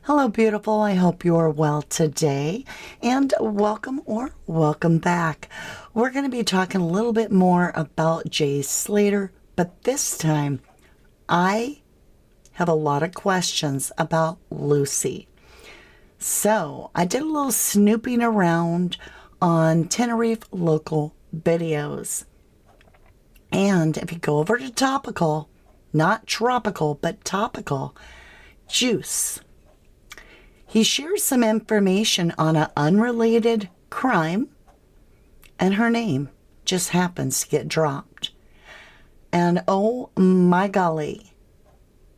Hello, beautiful. I hope you're well today, and welcome back. We're going to be talking a little bit more about Jay Slater, but this time I have a lot of questions about Lucy. So I did a little snooping around on Tenerife local videos. And if you go over to Topical, not tropical, but Topical, Juice, he shares some information on an unrelated crime, and her name just happens to get dropped. And oh my golly,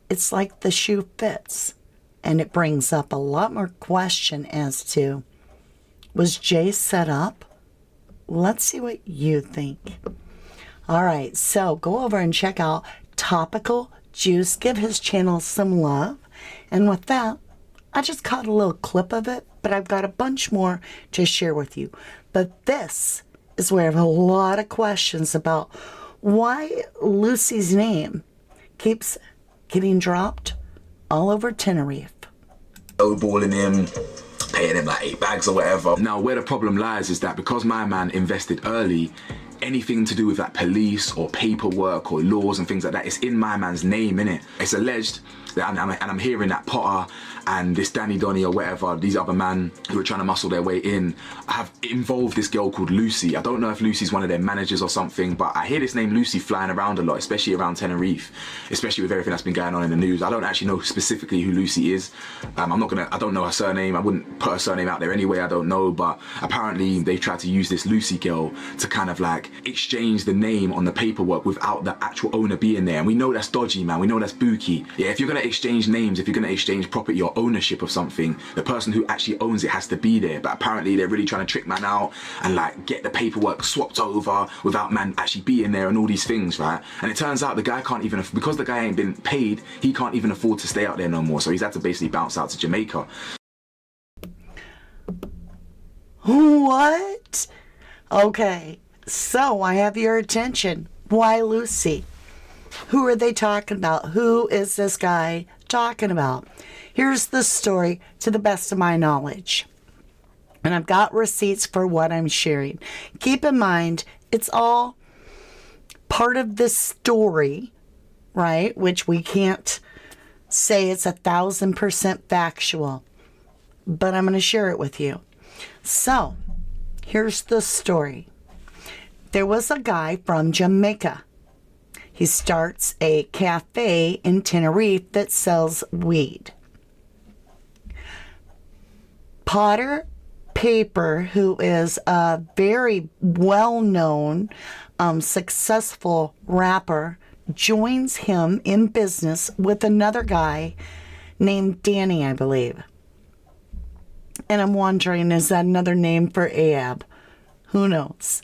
it's like the shoe fits. And it brings up a lot more question as to, was Jay set up? Let's see what you think. All right, so go over and check out Topical Juice. Give his channel some love. And with that, I just caught a little clip of it, but I've got a bunch more to share with you. But this is where I have a lot of questions about why Lucy's name keeps getting dropped all over Tenerife. Lowballing him, paying him like 8 bags or whatever. Now, where the problem lies is that because my man invested early, anything to do with like police or paperwork or laws and things like that, it's in my man's name, innit? It's alleged that, and I'm hearing that Potter and this Danny Donny or whatever, these other men who are trying to muscle their way in, have involved this girl called Lucy. I don't know if Lucy's one of their managers or something, but I hear this name Lucy flying around a lot, especially around Tenerife, especially with everything that's been going on in the news. I don't actually know specifically who Lucy is. I don't know her surname. I wouldn't put her surname out there anyway. I don't know, but apparently they tried to use this Lucy girl to kind of like exchange the name on the paperwork without the actual owner being there. And we know that's dodgy, man. We know that's booky. Yeah, if you're gonna exchange names, if you're gonna exchange property or ownership of something, the person who actually owns it has to be there. But apparently they're really trying to trick man out and like get the paperwork swapped over without man actually being there and all these things, right? And it turns out the guy can't even, because the guy ain't been paid, he can't even afford to stay out there no more. So he's had to basically bounce out to Jamaica. What? Okay, so I have your attention. Why Lucy? Who are they talking about? Who is this guy talking about? Here's the story to the best of my knowledge. And I've got receipts for what I'm sharing. Keep in mind, it's all part of this story, right? Which we can't say it's 1,000% factual, but I'm going to share it with you. So, here's the story. There was a guy from Jamaica. He starts a cafe in Tenerife that sells weed. Potter Paper, who is a very well-known, successful rapper, joins him in business with another guy named Danny, I believe. And I'm wondering, is that another name for Ahab? Who knows?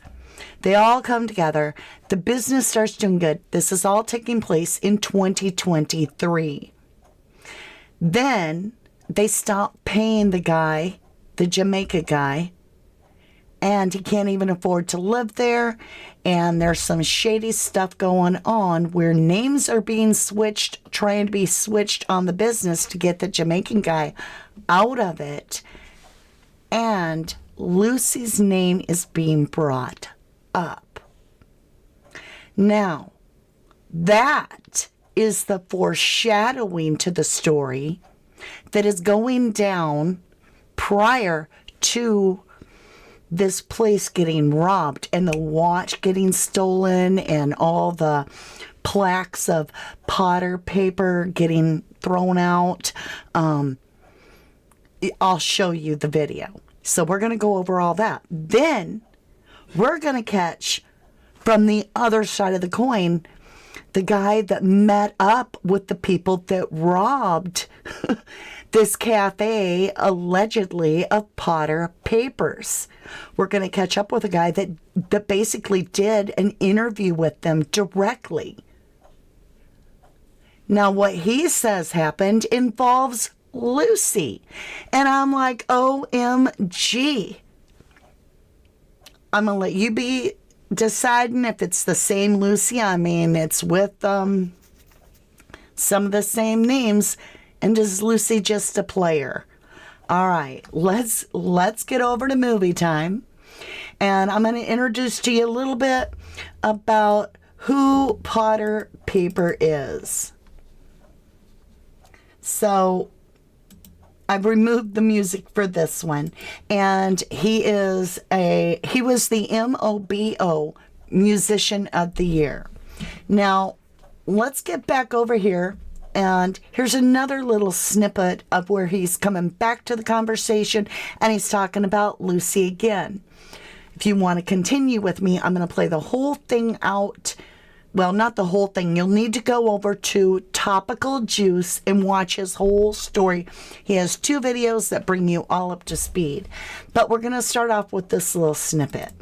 They all come together. The business starts doing good. This is all taking place in 2023. Then they stop paying the guy, the Jamaica guy, and he can't even afford to live there. And there's some shady stuff going on where names are being switched, trying to be switched on the business to get the Jamaican guy out of it. And Lucy's name is being brought up. Now, that is the foreshadowing to the story that is going down prior to this place getting robbed and the watch getting stolen and all the plaques of Potter Paper getting thrown out. I'll show you the video. So we're going to go over all that. Then we're going to catch from the other side of the coin the guy that met up with the people that robbed this cafe, allegedly, of Potter Papers. We're going to catch up with a guy that basically did an interview with them directly. Now, what he says happened involves Lucy. And I'm like, OMG. I'm going to let you be deciding if it's the same Lucy. I mean, it's with some of the same names. And is Lucy just a player? All right, let's get over to movie time. And I'm going to introduce to you a little bit about who Potter Paper is. So I've removed the music for this one, and he was the MOBO Musician of the Year. Now, let's get back over here, and here's another little snippet of where he's coming back to the conversation, and he's talking about Lucy again. If you want to continue with me, I'm going to play the whole thing out. Well, not the whole thing. You'll need to go over to Topical Juice and watch his whole story. He has 2 videos that bring you all up to speed. But we're going to start off with this little snippet.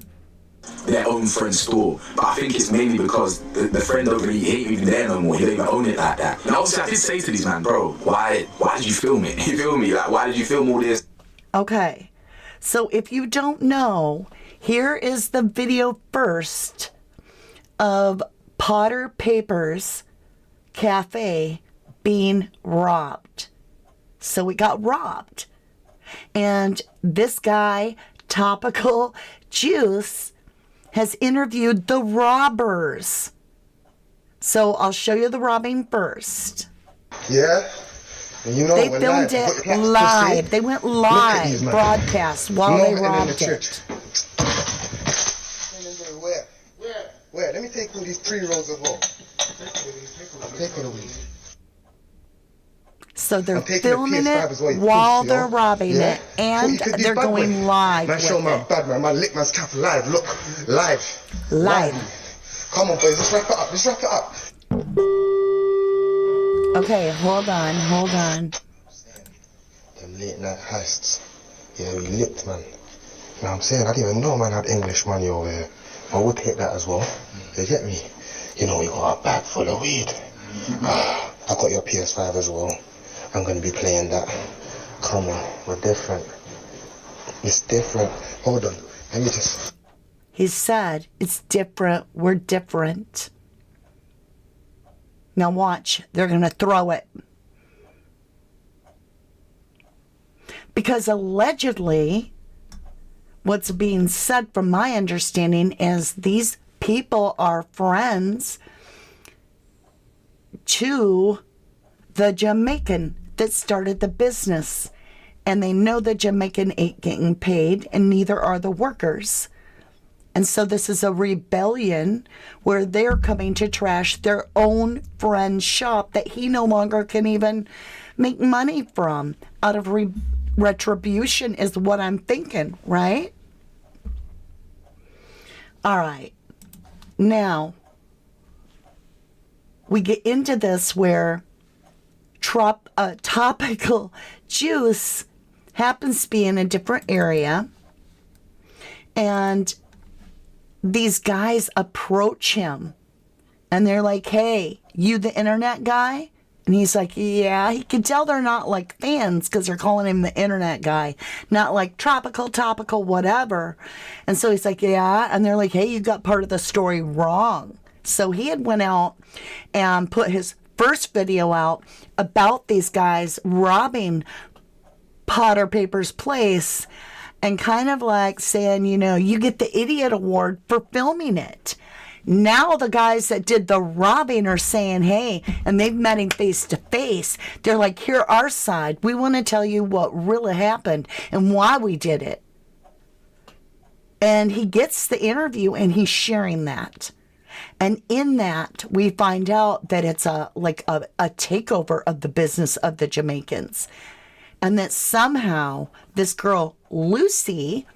Their own friend's store, but I think it's mainly because the friend don't really ain't even there no more. He don't even own it like that. And obviously, I did say to these man, bro, why did you film it? You feel me? Like, why did you film all this? Okay, so if you don't know, here is the video first of Potter Paper's cafe being robbed. So we got robbed, and this guy, Topical Juice, has interviewed the robbers. So I'll show you the robbing first. Yeah. And you know, they filmed it live. They went live broadcast while they robbed it. Where? Let me take all these 3 rolls of roll. Take it away. So they're filming it while they're robbing it, and they're going live with it. Show my bad man, my lick man's cap live. Look, live. Come on, boys, let's wrap it up. Okay, hold on. The late night heists. Yeah, we licked, man. You know what I'm saying? I didn't even know man had English money over here. I would take that as well. You get me? You know, we got a bag full of weed. I got your PS5 as well. I'm going to be playing that. Come on, we're different. It's different. Hold on. Let me just... He said, it's different. We're different. Now watch. They're going to throw it. Because allegedly, what's being said from my understanding is these people are friends to the Jamaican that started the business, and they know the Jamaican ain't getting paid, and neither are the workers. And so this is a rebellion where they're coming to trash their own friend's shop that he no longer can even make money from. Out of retribution is what I'm thinking, right? All right. Now, we get into this where Topical Juice happens to be in a different area, and these guys approach him, and they're like, hey, you the internet guy? And he's like, yeah. He can tell they're not like fans because they're calling him the internet guy, not like topical, whatever. And so he's like, yeah. And they're like, hey, you got part of the story wrong. So he had went out and put his first video out about these guys robbing Potter Paper's place and kind of like saying, you know, you get the idiot award for filming it. Now the guys that did the robbing are saying, hey, and they've met him face to face. They're like, here, our side. We want to tell you what really happened and why we did it. And he gets the interview and he's sharing that. And in that, we find out that it's a takeover of the business of the Jamaicans. And that somehow this girl, Lucy,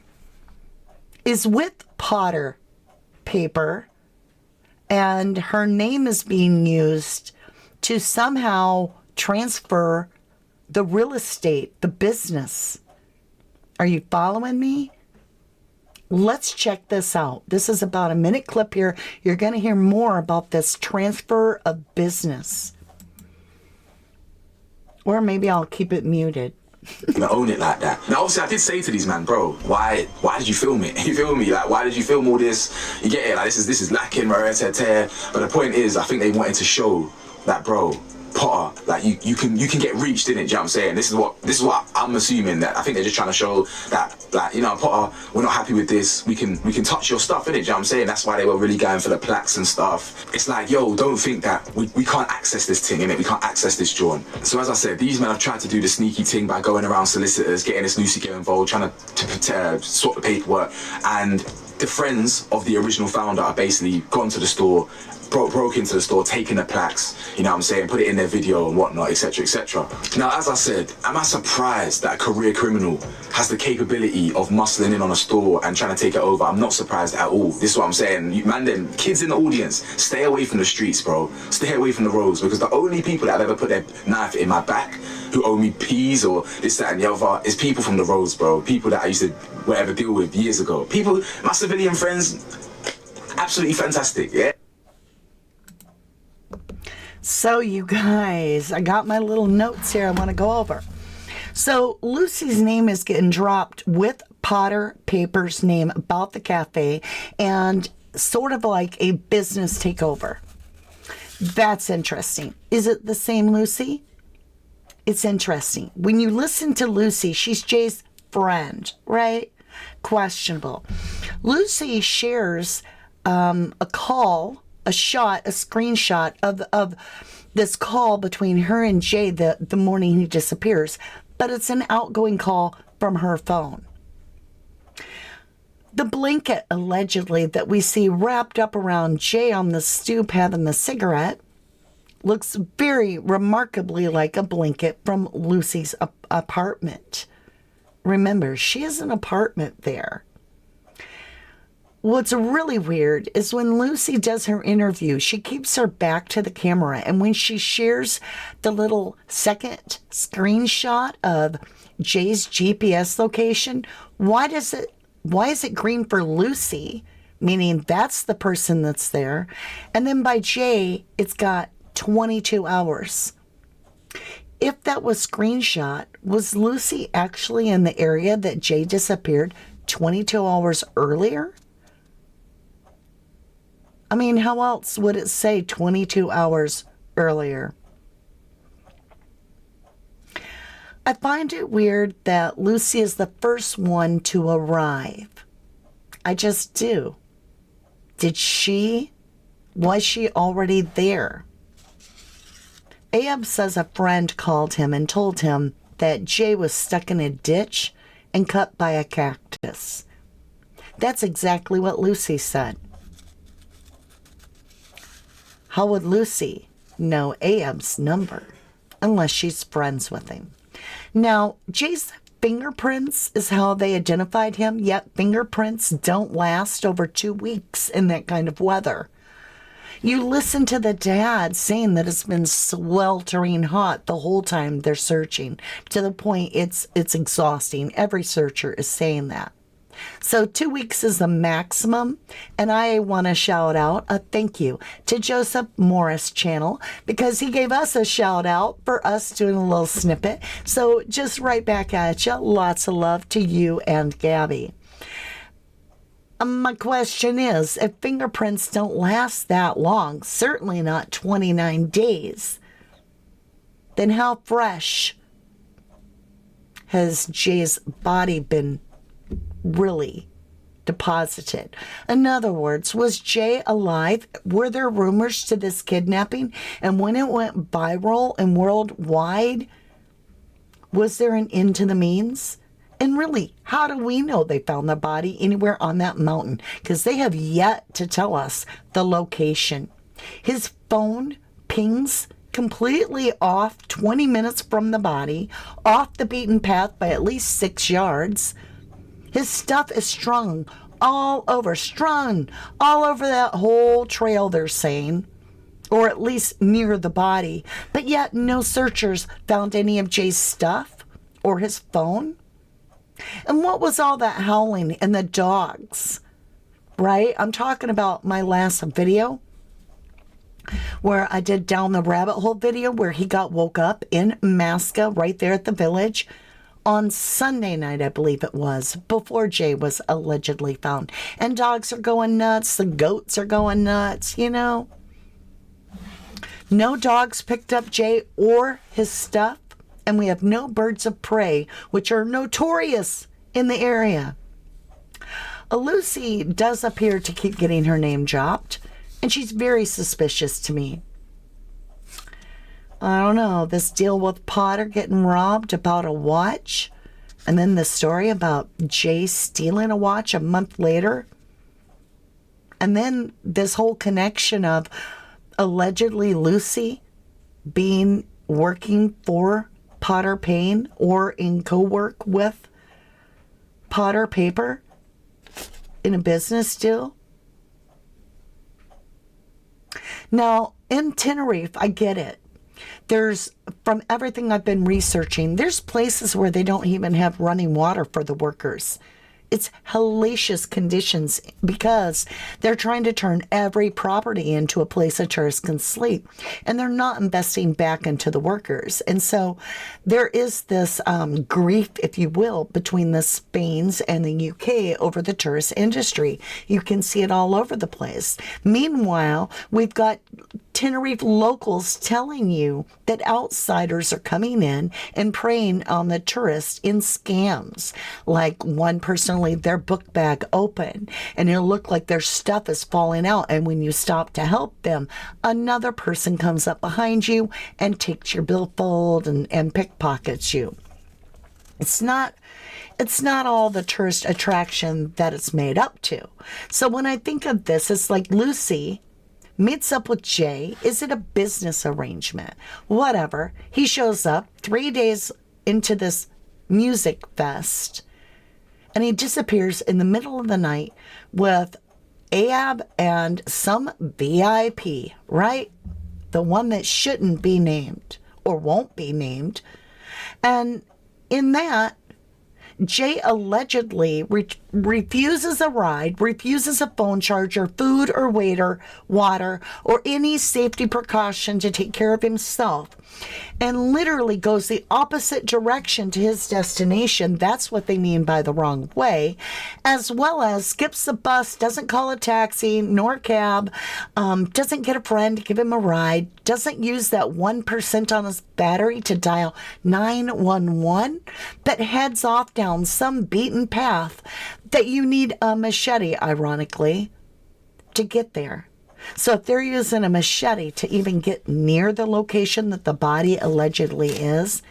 is with Potter Paper, and her name is being used to somehow transfer the real estate, the business. Are you following me? Let's check this out. This is about a minute clip here. You're going to hear more about this transfer of business. Or maybe I'll keep it muted. You own it like that. Now, obviously, I did say to these man, bro, why did you film it? You feel me? Like, why did you film all this? You get it? Like, this is lacking, right? But the point is, I think they wanted to show that, bro, Potter, like you can get reached in it. Do you know what I'm saying? This is what I'm assuming, that I think they're just trying to show that, like, you know, Potter, we're not happy with this. We can touch your stuff, innit? Do you know what I'm saying? That's why they were really going for the plaques and stuff. It's like, yo, don't think that we can't access this thing, innit? We can't access this John. So as I said, these men have tried to do the sneaky thing by going around solicitors, getting this Lucy girl involved, trying to sort the paperwork, and the friends of the original founder are basically gone to the store, broke into the store, taking the plaques, you know what I'm saying, put it in their video and whatnot, etc, etc. Now, as I said, am I surprised that a career criminal has the capability of muscling in on a store and trying to take it over? I'm not surprised at all. This is what I'm saying. You, man, them kids in the audience, stay away from the streets, bro. Stay away from the roads, because the only people that have ever put their knife in my back, who owe me peas or this, that and the other, is people from the roads, bro. People that I used to deal with years ago. People, my civilian friends, absolutely fantastic, yeah? So you guys, I got my little notes here I want to go over. So Lucy's name is getting dropped with Potter Paper's name about the cafe, and sort of like a business takeover. That's interesting. Is it the same Lucy? It's interesting. When you listen to Lucy, she's Jay's friend, right? Questionable. Lucy shares a call, a screenshot of this call between her and Jay the morning he disappears, but it's an outgoing call from her phone. The blanket, allegedly, that we see wrapped up around Jay on the stoop having the cigarette looks very remarkably like a blanket from Lucy's apartment. Remember, she has an apartment there. What's really weird is when Lucy does her interview, she keeps her back to the camera, and when she shares the little second screenshot of Jay's GPS location, why is it green for Lucy, meaning that's the person that's there, and then by Jay, it's got 22 hours. If that was screenshot, was Lucy actually in the area that Jay disappeared 22 hours earlier? I mean, how else would it say 22 hours earlier? I find it weird that Lucy is the first one to arrive. I just do. Was she already there? Ahab says a friend called him and told him that Jay was stuck in a ditch and cut by a cactus. That's exactly what Lucy said. How would Lucy know Ahab's number unless she's friends with him? Now, Jay's fingerprints is how they identified him, yet fingerprints don't last over 2 weeks in that kind of weather. You listen to the dad saying that it's been sweltering hot the whole time they're searching, to the point it's exhausting. Every searcher is saying that. So 2 weeks is the maximum, and I want to shout out a thank you to Joseph Morris channel, because he gave us a shout out for us doing a little snippet. So just right back at you. Lots of love to you and Gabby. My question is, if fingerprints don't last that long, certainly not 29 days, then how fresh has Jay's body been really deposited? In other words, was Jay alive? Were there rumors to this kidnapping? And when it went viral and worldwide, was there an end to the means? And really, how do we know they found the body anywhere on that mountain? Because they have yet to tell us the location. His phone pings completely off 20 minutes from the body, off the beaten path by at least 6 yards. His stuff is strung all over that whole trail, they're saying, or at least near the body. But yet no searchers found any of Jay's stuff or his phone. And what was all that howling and the dogs, right? I'm talking about my last video where I did Down the Rabbit Hole video where he got woke up in Masca right there at the village on Sunday night, I believe it was, before Jay was allegedly found. And dogs are going nuts. The goats are going nuts, you know. No dogs picked up Jay or his stuff, and we have no birds of prey, which are notorious in the area. Lucy does appear to keep getting her name dropped, and she's very suspicious to me. I don't know, this deal with Potter getting robbed about a watch, and then the story about Jay stealing a watch a month later, and then this whole connection of allegedly Lucy being working for Potter Payne or in co-work with Potter Paper in a business deal. Now, in Tenerife, I get it. There's, from everything I've been researching, there's places where they don't even have running water for the workers. It's hellacious conditions because they're trying to turn every property into a place a tourist can sleep, and they're not investing back into the workers. And so there is this grief, if you will, between the Spains and the UK over the tourist industry. You can see it all over the place. Meanwhile, we've got Tenerife locals telling you that outsiders are coming in and preying on the tourists in scams. Like one person will leave their book bag open and it'll look like their stuff is falling out. And when you stop to help them, another person comes up behind you and takes your billfold and pickpockets you. It's not all the tourist attraction that it's made up to. So when I think of this, it's like Lucy meets up with Jay. Is it a business arrangement? Whatever. He shows up 3 days into this music fest and he disappears in the middle of the night with Ahab and some VIP, right? The one that shouldn't be named or won't be named. And in that, Jay allegedly refuses a ride, refuses a phone charger, food or water, or any safety precaution to take care of himself, and literally goes the opposite direction to his destination. That's what they mean by the wrong way, as well as skips the bus, doesn't call a taxi nor a cab, doesn't get a friend to give him a ride, doesn't use that 1% on his battery to dial 911, but heads off down some beaten path that you need a machete, ironically, to get there. So if they're using a machete to even get near the location that the body allegedly is,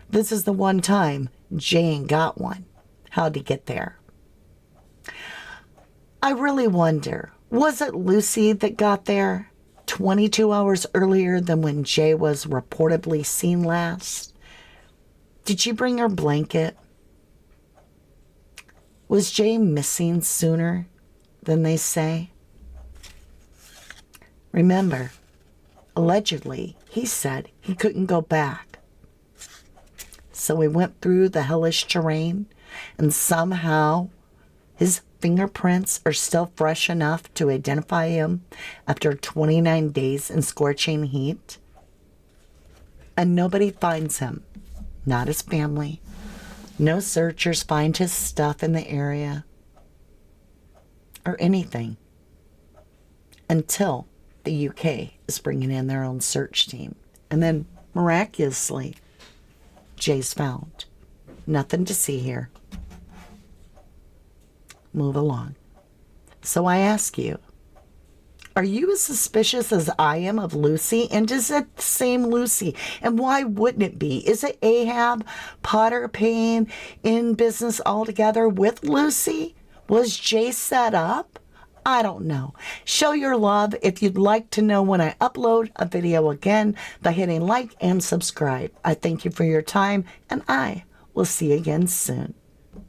this is the one time Jay ain't got one. How'd he get there? I really wonder, was it Lucy that got there 22 hours earlier than when Jay was reportedly seen last? Did she bring her blanket? Was Jay missing sooner than they say? Remember, allegedly, he said he couldn't go back. So he went through the hellish terrain, and somehow his fingerprints are still fresh enough to identify him after 29 days in scorching heat. And nobody finds him, not his family. No searchers find his stuff in the area or anything until the UK is bringing in their own search team. And then, miraculously, Jay's found. Nothing to see here. Move along. So I ask you, are you as suspicious as I am of Lucy? And is it the same Lucy? And why wouldn't it be? Is it Ahab, Potter Payne in business altogether with Lucy? Was Jay set up? I don't know. Show your love if you'd like to know when I upload a video again by hitting like and subscribe. I thank you for your time, and I will see you again soon.